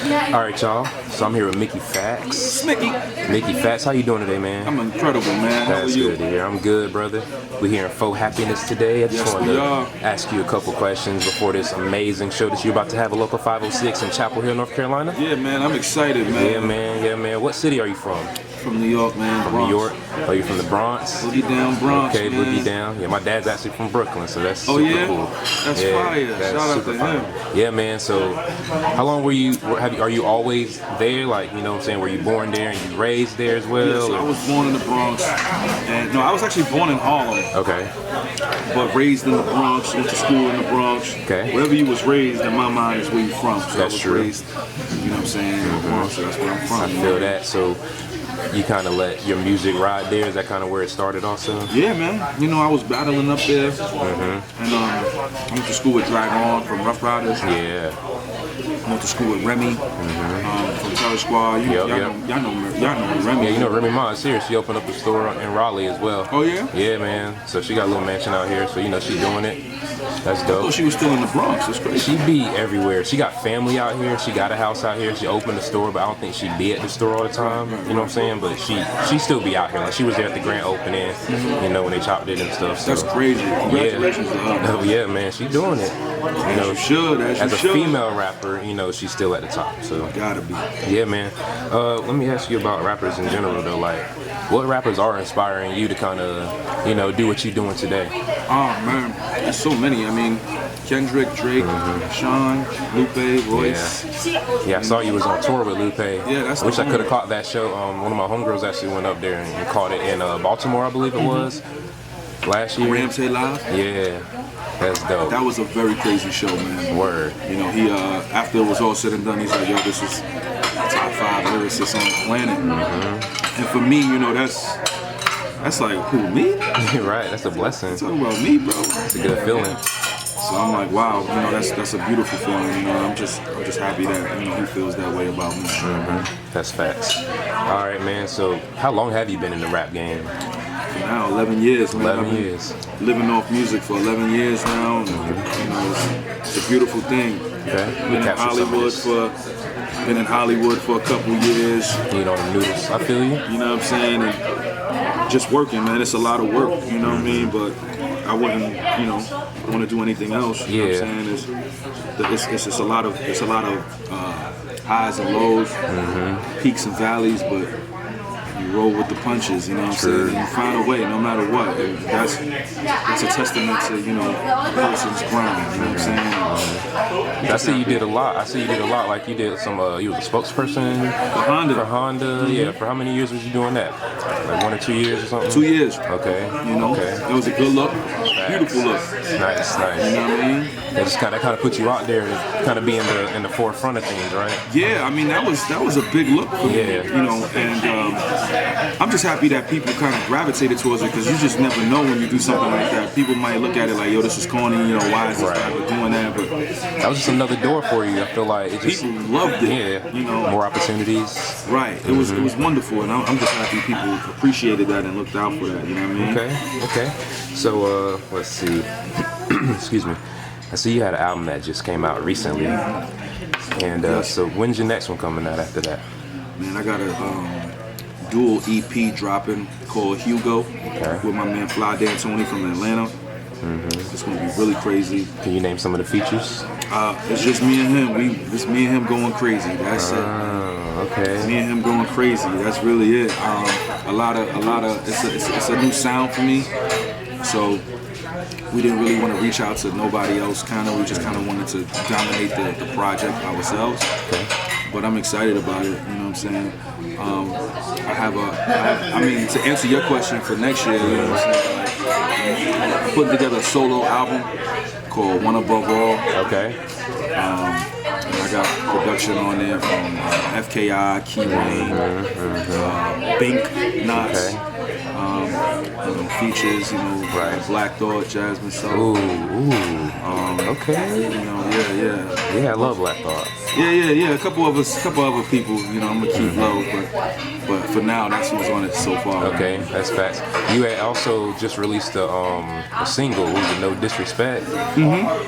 All right, y'all. So I'm here with Mickey Factz. Mickey. Mickey Factz, how you doing today, man? I'm incredible, man. How are That's you? good to hear. I'm good, brother. We're here in Pho Happiness today. I just wanted to ask you a couple questions before this amazing show that you're about to have at Local 506 in Chapel Hill, North Carolina. Yeah, man. I'm excited, man. Yeah, man. Yeah, man. What city are you from? From New York, man. From Bronx. New York? Are you from the Bronx? Boogie down Bronx, Okay, man. Boogie down. Yeah, my dad's actually from Brooklyn, so that's Oh, super yeah? cool. That's fire. Shout out to him. Yeah, man. So, how long were you? Are you always there? Like, you know what I'm saying? Were you born there and you raised there as well? Yes, I was born in the Bronx. And no, I was actually born in Harlem. Okay. But raised in the Bronx, went to school in the Bronx. Okay. Wherever you was raised, in my mind, is where you from. So That's I was true. raised, you know what I'm saying, in the Bronx, so that's where I'm from. I feel that. So, you kind of let your music ride there? Is that kind of where it started also? Yeah, man. You know, I was battling up there. And I went to school with Dragon from Rough Riders. Yeah. I went to school with Remy from Terror Squad. Y'all know Remy. Yeah, you know Remy Ma's here. She opened up a store in Raleigh as well. Oh, yeah? Yeah, man. So she got a little mansion out here. So, you know, she's doing it. That's I dope. thought she was still in the Bronx. That's crazy. She be everywhere. She got family out here. She got a house out here. She opened a store, but I don't think she'd be at the store all the time. You know what I'm saying? But she still be out here. Like, she was there at the grand opening, you know, when they chopped it and stuff. So. That's crazy. Congratulations to her. Oh, yeah, man. She doing it. You know, as a female rapper, you know, she's still at the top. So gotta be. Yeah, man. Let me ask you about rappers in general, though. Like, what rappers are inspiring you to kind of, you know, do what you're doing today? Oh, man. There's so many. I mean, Kendrick, Drake, Sean, Lupe, Royce. Yeah, I saw you was on tour with Lupe. Yeah, that's Wish I could have caught that show. One of my homegirls actually went up there and caught it in Baltimore, I believe it was, last year. Ramsey Live. Yeah, that's dope. That was a very crazy show, man. Word. You know, he after it was all said and done, he's like, yo, this is top 5 lyricists on the planet. And for me, you know, that's like, who, me? Right, that's a blessing. Talking about me, bro. It's a good feeling. So I'm like, wow, you know, that's a beautiful feeling. You know, I'm just happy that, you know, he feels that way about me. That's facts. All right, man. So, how long have you been in the rap game? Now 11 years, man. 11 years. Living off music for 11 years now. And, you know, it's a beautiful thing. Okay. Been in Hollywood for a couple years. You know, the noodles. I feel you. You know what I'm saying? And just working, man. It's a lot of work. You know what I mean? But I wouldn't, you know, want to do anything else. You know what I'm saying? It's just a lot of highs and lows, peaks and valleys, but you roll with the punches, you know what I'm saying? And you find a way, no matter what. And that's a testament to, you know, a person's grind, you know what I'm saying? I see you did a lot. Like you did some, you was a spokesperson for Honda. Yeah, for how many years was you doing that? Like 1 or 2 years or something? 2 years. Okay. You know, it was a good look, beautiful look. Nice. You know what I mean? That just kind of put you out there to kind of be in the forefront of things, right? Yeah, I mean that was a big look for me, you know, and I'm just happy that people kind of gravitated towards it because you just never know when you do something like that. People might look at it like, yo, this is corny, you know, why is this guy doing that? But that was just another door for you. I feel like it just people loved it. Yeah, you know, more opportunities. Right. It was wonderful, and I'm just happy people appreciated that and looked out for that. You know what I mean? Okay. So let's see. Excuse me. I see you had an album that just came out recently, and so when's your next one coming out after that? Man, I got a dual EP dropping called Hugo with my man Fly Dan Tony from Atlanta. It's gonna be really crazy. Can you name some of the features? It's just me and him. It's me and him going crazy. That's it. Okay. Me and him going crazy. That's really it. A lot of. It's a new sound for me. So we didn't really want to reach out to nobody else. We just kind of wanted to dominate the project ourselves. Okay. But I'm excited about it. You know what I'm saying? I mean, to answer your question for next year, you know what I'm saying? Like, I'm putting together a solo album called One Above All. Okay. And I got production on there from FKI, Key Wayne, Bink, Knots. features, Black Thought, Jasmine Soul. Okay. Yeah, I love Black Thought. Yeah. A couple other people, I'm gonna keep low, but for now, that's who's on it so far. Okay, that's facts. You had also just released a single, No Disrespect.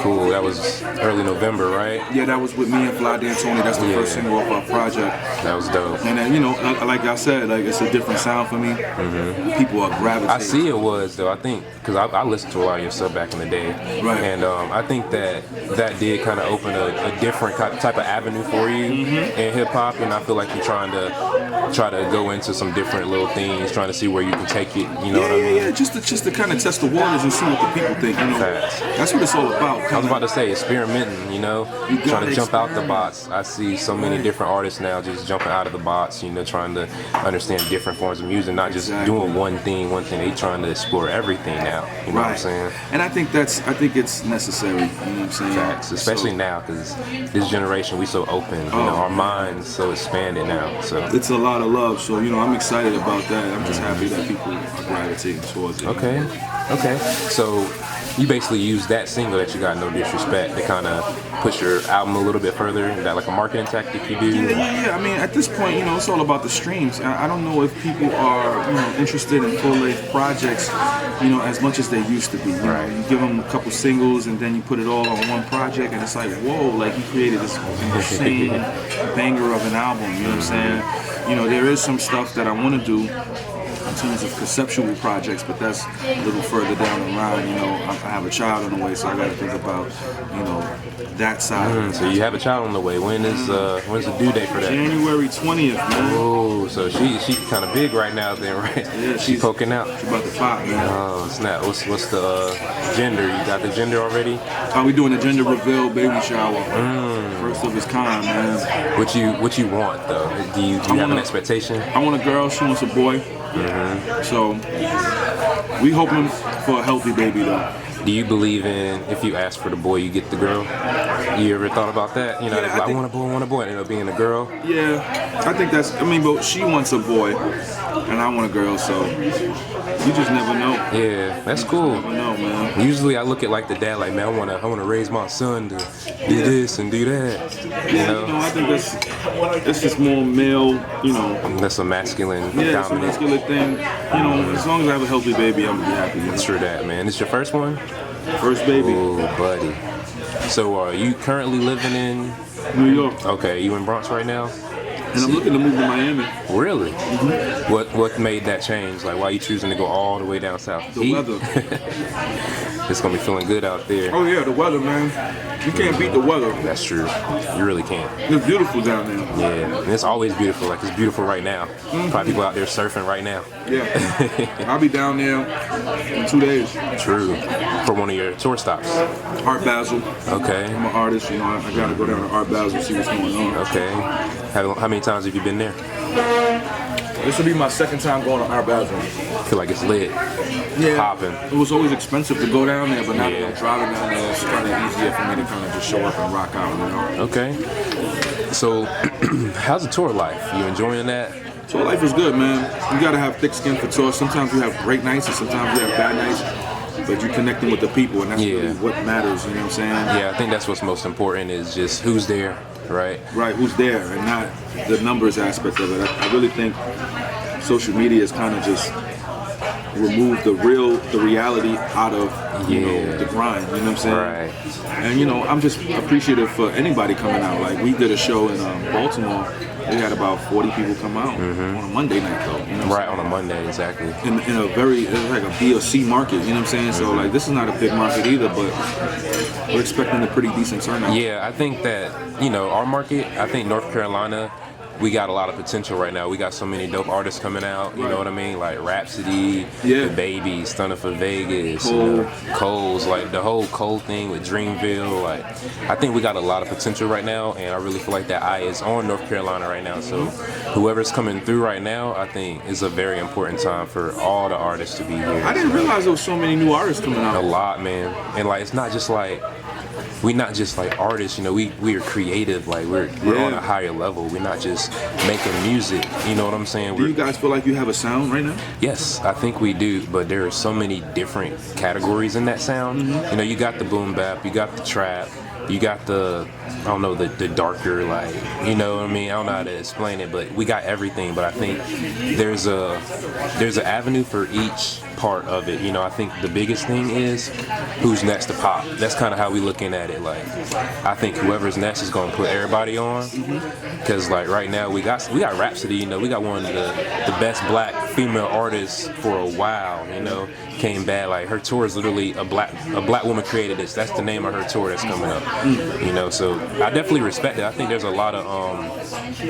Cool. That was early November, right? Yeah, that was with me and Fly D'Antoni. That's the first single off our project. That was dope. And then, like I said, it's a different sound for me. People are gravitating. I see it was though. I think because I listened to a lot of your stuff back in the day, right? And I think that did kind of open a different type of avenue for you in hip hop, and I feel like you're trying to go into some different little things, trying to see where you can take it. You know what I mean? Yeah, just to kind of test the waters and see what the people think. That's what it's all about. I was about to say experimenting. Trying to jump out the box. I see so many different artists now just jumping out of the box. Trying to understand different forms of music, not just doing one thing. They trying to explore everything now. You know what I'm saying? And I think it's necessary. You know what I'm saying? Facts, especially now, because this generation we so open. Our minds so expanded now. So it's a lot of love. So I'm excited about that. I'm just happy that people are gravitating towards it. Okay. So you basically use that single that you got, No Disrespect, to kind of push your album a little bit further. Is that like a marketing tactic you do? Yeah. I mean, at this point, it's all about the streams. I don't know if people are, interested in full-length projects, as much as they used to be. Right. You give them a couple singles and then you put it all on one project, and it's like, whoa, like you created this insane banger of an album. You know what I'm saying? There is some stuff that I want to do in terms of conceptual projects, but that's a little further down the line. I have a child on the way, so I got to think about, that side. So you have a child on the way. When's the due date for that? January 20th, man. Oh, so she kind of big right now, then, right? Yeah, she's poking out. She's about to pop, man. Oh snap! What's the gender? You got the gender already? We doing a gender reveal baby shower. First of its kind, man. What you want though? Do you have an expectation? I want a girl. She wants a boy. So we hoping for a healthy baby though. Do you believe in if you ask for the boy, you get the girl? You ever thought about that? I want a boy, and it'll be in a girl. Yeah, I think but she wants a boy, and I want a girl, so you just never know. Yeah, that's cool. You never know, man. Usually I look at like the dad, like, man, I wanna raise my son to do this and do that. I think that's just more male, That's a masculine dominant. dominant. It's a masculine thing. As long as I have a healthy baby, I'm gonna be happy. It's true that, man. It's your first one? First baby. Oh, buddy. So are you currently living in New York? Okay, you in Bronx right now? And I'm looking to move to Miami. Really? What made that change? Like, why are you choosing to go all the way down south? The weather. It's gonna be feeling good out there. Oh yeah, the weather, man. You can't beat the weather. That's true. You really can't. It's beautiful down there. Yeah, and it's always beautiful. Like, it's beautiful right now. Probably people out there surfing right now. Yeah. I'll be down there in 2 days. True. For one of your tour stops. Art Basel. Okay. I'm an artist, I gotta go down to Art Basel and see what's going on. Okay. How many times have you been there? This will be my second time going to Art Basel. I feel like it's lit. Yeah. Popping. It was always expensive to go down there, but now that I'm Yeah. driving down there, it's kind of easier for me to kind of just show up and rock out, Okay. So, how's the tour life? You enjoying that? So life is good, man. You gotta have thick skin for tours. Sometimes you have great nights and sometimes you have bad nights, but you're connecting with the people, and that's really what matters, you know what I'm saying? Yeah, I think that's what's most important is just who's there, right? Right, who's there, and not the numbers aspect of it. I really think social media has kind of just removed the reality out of the grind, you know what I'm saying? Right. And I'm just appreciative for anybody coming out. Like, we did a show in Baltimore. We had about 40 people come out on a Monday night, though. You know Right, on a Monday, exactly. in a very, it's like a B or C market, you know what I'm saying? So, like, this is not a big market either, but we're expecting a pretty decent turnout. Yeah, I think that, our market, I think North Carolina, we got a lot of potential right now. We got so many dope artists coming out, you know what I mean? Like Rhapsody, The Baby, Stunner for Vegas, Cole's, like the whole Cole thing with Dreamville. Like, I think we got a lot of potential right now, and I really feel like that eye is on North Carolina right now. So whoever's coming through right now, I think is a very important time for all the artists to be here. I didn't realize there was so many new artists coming out. A lot, man. And like, it's not just like we not just like artists, you know, we are creative, like we're on a higher level. We're not just making music, you know what I'm saying? Do you guys feel like you have a sound right now? Yes, I think we do, but there are so many different categories in that sound. You know, you got the boom bap, you got the trap, you got the, I don't know, the darker, like, you know what I mean? I don't know how to explain it, but we got everything. But I think there's an avenue for each part of it. You know, I think the biggest thing is who's next to pop. That's kind of how we looking at it. Like, I think whoever's next is going to put everybody on. Because like right now we got Rhapsody. You know, we got one of the best black female artists for a while. You know, came back. Like her tour is literally a black woman created this. That's the name of her tour that's coming up. You know, so I definitely respect it. I think there's a lot of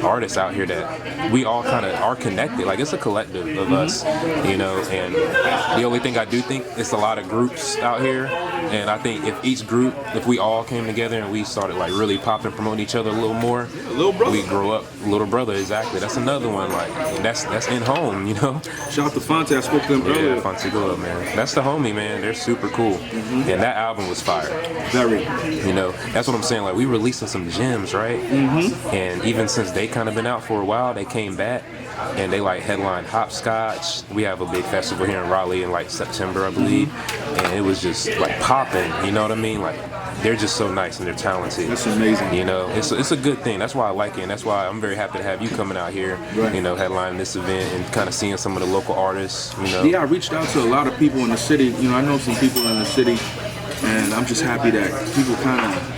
artists out here that we all kind of are connected. Like it's a collective of us. You know, and the only thing I do think it's a lot of groups out here, and I think if we all came together and we started like really popping, promoting each other a little more, Little brother. we grow up. Little brother, exactly. That's another one. Like that's in home, you know. Shout out to Fonte. I spoke to him earlier. Yeah, Fonte, man. That's the homie, man. They're super cool, and that album was fire. Very. You know, that's what I'm saying. Like we releasing some gems, right? And even since they kind of been out for a while, they came back. And they like headline Hopscotch. We have a big festival here in Raleigh in like September, I believe, and it was just like popping. You know what I mean? Like they're just so nice and they're talented. That's amazing. You know, it's a good thing. That's why I like it, and that's why I'm very happy to have you coming out here. Right. You know, headlining this event and kind of seeing some of the local artists. You know. Yeah, I reached out to a lot of people in the city. You know, I know some people in the city, and I'm just happy that people kind of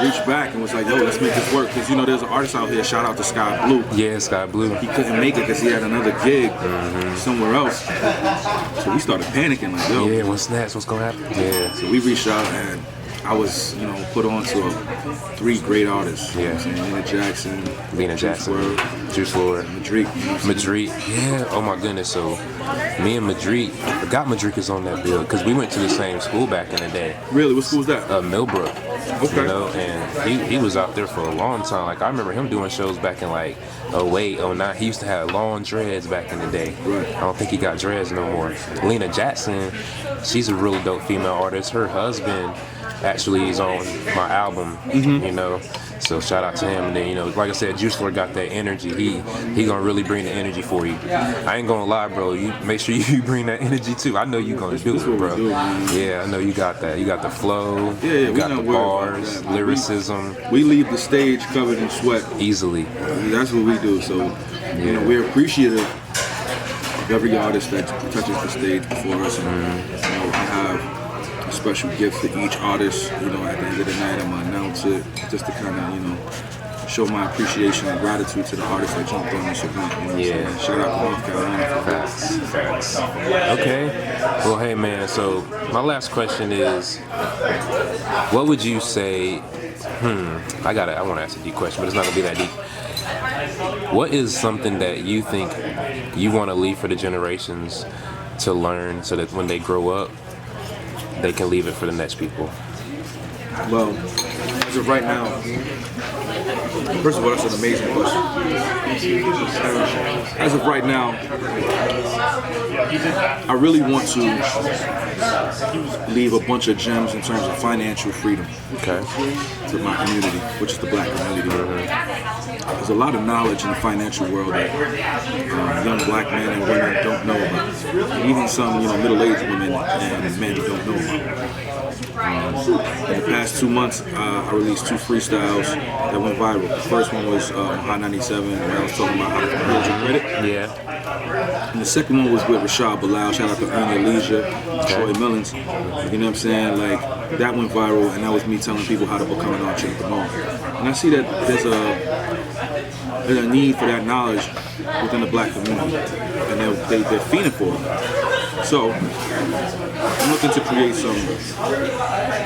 reached back and was like, yo, let's make this work. Because, you know, there's an artist out here, shout out to Sky Blue. Yeah, Sky Blue. He couldn't make it because he had another gig somewhere else. So we started panicking, like, yo. Yeah, what's next? What's going to happen? Yeah. So we reached out, and I was, you know, put on to 3 great artists. Yeah. You know what I'm saying? Lena Jackson, Juice WRLD, Madrid. Madrid, yeah. Oh my goodness. So me and Madrid, I forgot Madrid is on that bill because we went to the same school back in the day. Really? What school was that? Millbrook. Okay. You know, and he was out there for a long time. Like I remember him doing shows back in like 08, 09. He used to have long dreads back in the day. Right. I don't think he got dreads no more. Lena Jackson, she's a really dope female artist. Her husband actually is on my album, you know. So shout out to him. And then, you know, like I said, Juice WRLD got that energy. He gonna really bring the energy for you. I ain't gonna lie, bro. You make sure you bring that energy too. I know you gonna do it, bro. Yeah, I know you got that. You got the flow. Yeah, you got the bars, lyricism. We leave the stage covered in sweat. Easily. That's what we do. So, you know, we're appreciative of every artist that touches the stage before us. And, you know, we have a special gift for each artist. You know, at the end of the night, I'm gonna announce it just to kind of, you know, show my appreciation and gratitude to the artists that jumped on this event. You know what I'm saying? Shout out to North Carolina. Facts. Okay. Well, hey, man. So my last question is, what would you say? I want to ask a deep question, but it's not gonna be that deep. What is something that you think you want to leave for the generations to learn, so that when they grow up, they can leave it for the next people? Well, as of right now, first of all, that's an amazing question. As of right now, I really want to leave a bunch of gems in terms of financial freedom to my community, which is the black community. There's a lot of knowledge in the financial world that young black men and women don't know about. Even some, you know, middle-aged women and men don't know about. In the past 2 months, I released 2 freestyles that went viral. The first one was on High 97, where I was talking about how to build your credit. Yeah. And the second one was with Rashad Bilal. Shout out to Ernie Elijah, Troy Millins. You know what I'm saying? Like, that went viral, and that was me telling people how to become an entrepreneur. And I see that there's a need for that knowledge within the black community, and they're fiending for it. So I'm looking to create some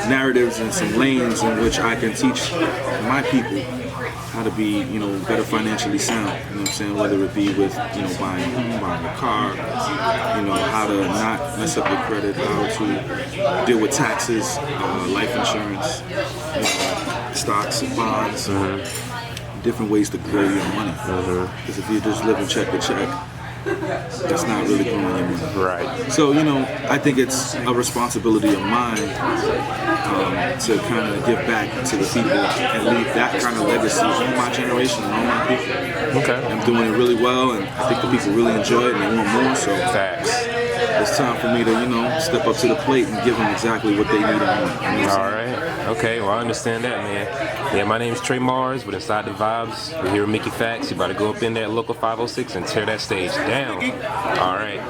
narratives and some lanes in which I can teach my people how to be, you know, better financially sound. You know what I'm saying? Whether it be with, you know, buying a car, you know, how to not mess up your credit, how to deal with taxes, life insurance, you know, stocks and bonds. Different ways to grow your money. Because if you're just living check to check, that's not really growing your money. Right. So, you know, I think it's a responsibility of mine to kind of give back to the people and leave that kind of legacy on my generation and on my people. Okay. I'm doing it really well, and I think the people really enjoy it and they want more. So Facts. it's time for me to, you know, step up to the plate and give them exactly what they need and want. You know? All right. Okay. Well, I understand that, man. Yeah, my name's Tre Mars with Inside the Vibes. We're here with Mickey Factz. You about to go up in there at Local 506 and tear that stage down. All right.